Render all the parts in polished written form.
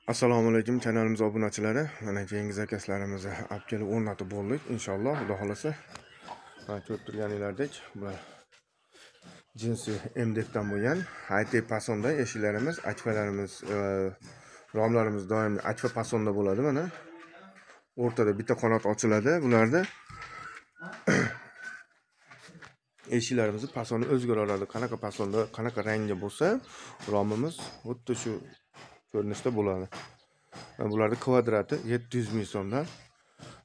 Assalomu alaykum kanalimiz obunachilari. Mana keyingi zakazlarimizni olib kelib o'rnatib bo'ldik. Inshaalloh, xudo xolasa. Mana ko'rib turganingizdek, bular jinsi MDFdan bo'lgan. High-tech pasonda eshiklarimiz, achvalarimiz, romlarimiz doim achva pasonda bo'ladi. Mana o'rtada bitta qanot ochiladi. Bularda eshiklarimizni pasoni o'zgaradi. Qanaqa pasonda, qanaqa rangga bo'lsa, romimiz xuddi shu ko'rinishda bo'ladi. Bularda kvadrati 700 ming so'mdan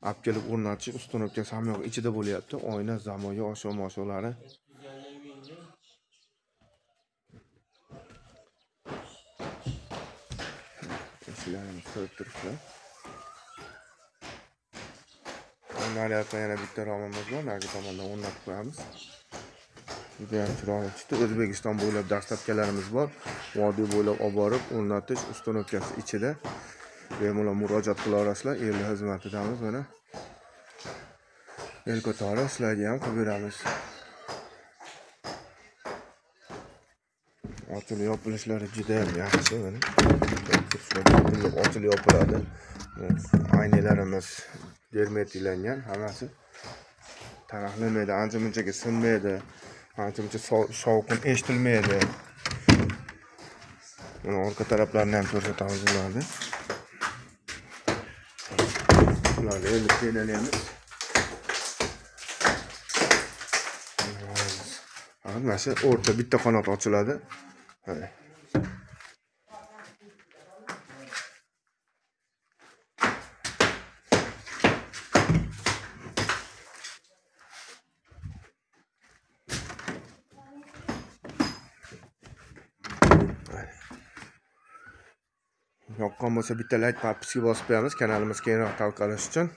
olib kelib o'rnatish ustunovka samyoq ichida bo'lyapti. Oyna, zamoya, osho-mosholari. Eshiklarimiz ko'rib turibsizlar. Naryoqda yana bitta romimiz bor. Nargi tomondan o'rnatib qo'yamiz. Juda ham chiroyli chiqdi. O'zbekiston bo'ylab dastlabkalarimiz bor. Vodiy bo'ylab olib borib o'rnatish ustunovkasi ichida. Bemalol murojaat qila olasizlar. Yerli xizmatidamiz mana. El ko'tarib sizlarga ham qilib beramiz. Ochilib yopilishlari juda ham yaxshi mana. Ochilib yopiladi. Aynalarimiz germetiklangan, hammasi taraqlamaydi, ancha-munchaga sinmaydi. Ancha-muncha shovqin eshitilmaydi. Mana orqa taraflarini ham ko'rsatamiz bularni. Bularni endi qiynalamiz. Mana shu o'rta bitta qanot ochiladi. Mana. Yoqqan bo'lsa bitta like papisiga bosib qo'yamiz, kanalimiz keyinroq tarqalishi uchun.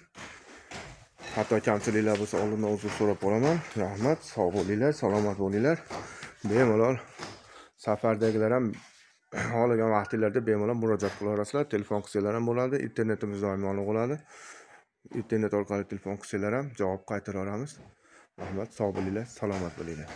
Hatto kamchiliklar bo'lsa oldindan uzr so'rab qolaman. Rahmat, sog' bo'linglar, salomat bo'linglar. Bemalol safardagilar ham xohlagan vaqtlarda bemalol murojaat qila olasizlar. Telefon qilsanglar ham bo'ladi, internetimiz doim aniq bo'ladi. Internet orqali telefon qilsanglar ham javob qaytara olamiz. Rahmat, sog' bo'linglar, salomat bo'linglar.